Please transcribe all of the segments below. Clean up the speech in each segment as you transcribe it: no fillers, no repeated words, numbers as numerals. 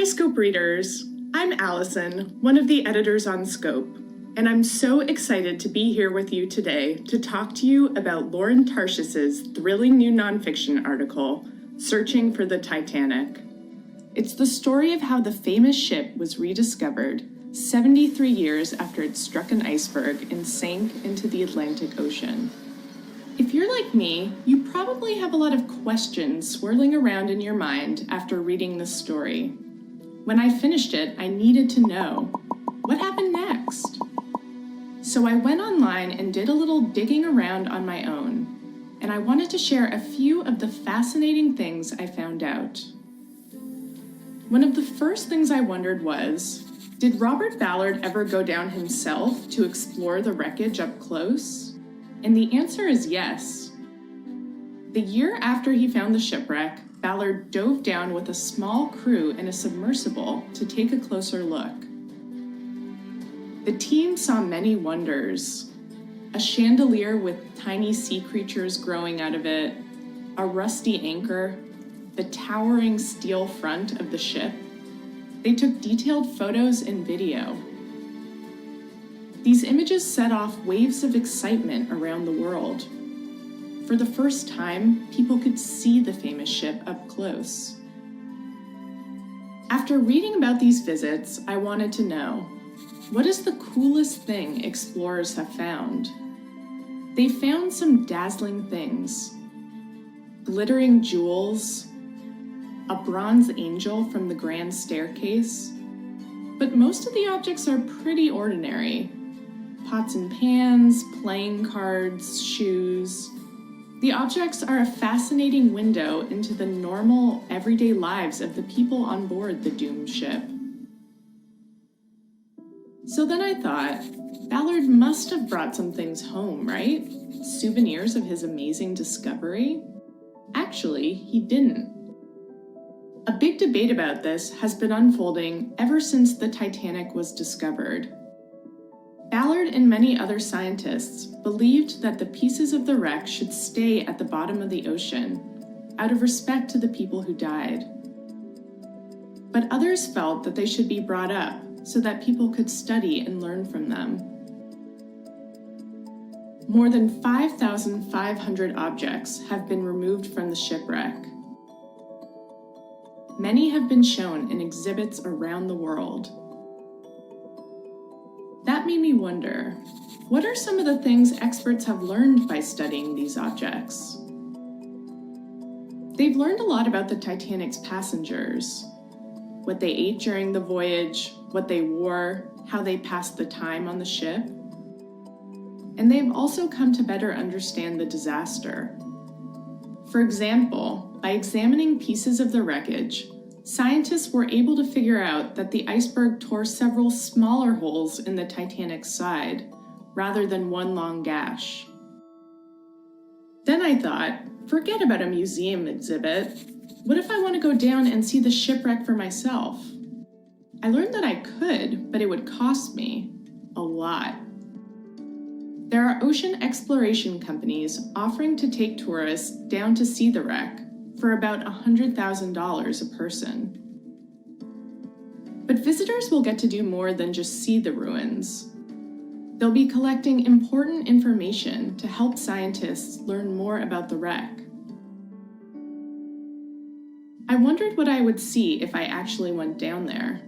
Hi, Scope readers. I'm Allison, one of the editors on Scope, and I'm so excited to be here with you today to talk to you about Lauren Tarshiss's thrilling new nonfiction article, Searching for the Titanic. It's the story of how the famous ship was rediscovered 73 years after it struck an iceberg and sank into the Atlantic Ocean. If you're like me, you probably have a lot of questions swirling around in your mind after reading this story. When I finished it, I needed to know, what happened next? So I went online and did a little digging around on my own, and I wanted to share a few of the fascinating things I found out. One of the first things I wondered was, did Robert Ballard ever go down himself to explore the wreckage up close? And the answer is yes. The year after he found the shipwreck, Ballard dove down with a small crew in a submersible to take a closer look. The team saw many wonders: a chandelier with tiny sea creatures growing out of it, a rusty anchor, the towering steel front of the ship. They took detailed photos and video. These images set off waves of excitement around the world. For the first time, people could see the famous ship up close. After reading about these visits, I wanted to know, what is the coolest thing explorers have found? They found some dazzling things: glittering jewels, a bronze angel from the grand staircase, but most of the objects are pretty ordinary. Pots and pans, playing cards, shoes. The objects are a fascinating window into the normal, everyday lives of the people on board the doomed ship. So then I thought, Ballard must have brought some things home, right? Souvenirs of his amazing discovery? Actually, he didn't. A big debate about this has been unfolding ever since the Titanic was discovered. Ballard and many other scientists believed that the pieces of the wreck should stay at the bottom of the ocean, out of respect to the people who died. But others felt that they should be brought up so that people could study and learn from them. More than 5,500 objects have been removed from the shipwreck. Many have been shown in exhibits around the world. That made me wonder, what are some of the things experts have learned by studying these objects? They've learned a lot about the Titanic's passengers, what they ate during the voyage, what they wore, how they passed the time on the ship. And they've also come to better understand the disaster. For example, by examining pieces of the wreckage, scientists were able to figure out that the iceberg tore several smaller holes in the Titanic's side, rather than one long gash. Then I thought, forget about a museum exhibit. What if I want to go down and see the shipwreck for myself? I learned that I could, but it would cost me a lot. There are ocean exploration companies offering to take tourists down to see the wreck for about $100,000 a person. But visitors will get to do more than just see the ruins. They'll be collecting important information to help scientists learn more about the wreck. I wondered what I would see if I actually went down there.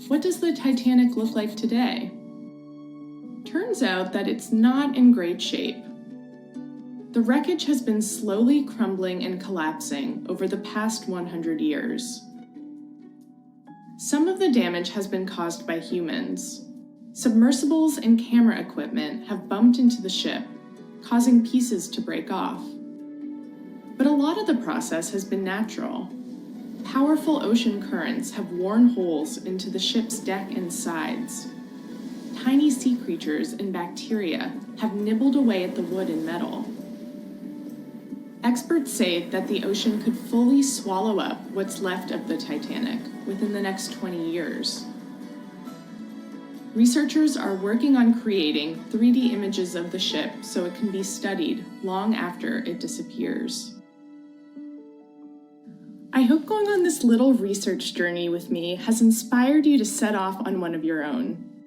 What does the Titanic look like today? Turns out that it's not in great shape. The wreckage has been slowly crumbling and collapsing over the past 100 years. Some of the damage has been caused by humans. Submersibles and camera equipment have bumped into the ship, causing pieces to break off. But a lot of the process has been natural. Powerful ocean currents have worn holes into the ship's deck and sides. Tiny sea creatures and bacteria have nibbled away at the wood and metal. Experts say that the ocean could fully swallow up what's left of the Titanic within the next 20 years. Researchers are working on creating 3D images of the ship so it can be studied long after it disappears. I I hope going on this little research journey with me has inspired you to set off on one of your own.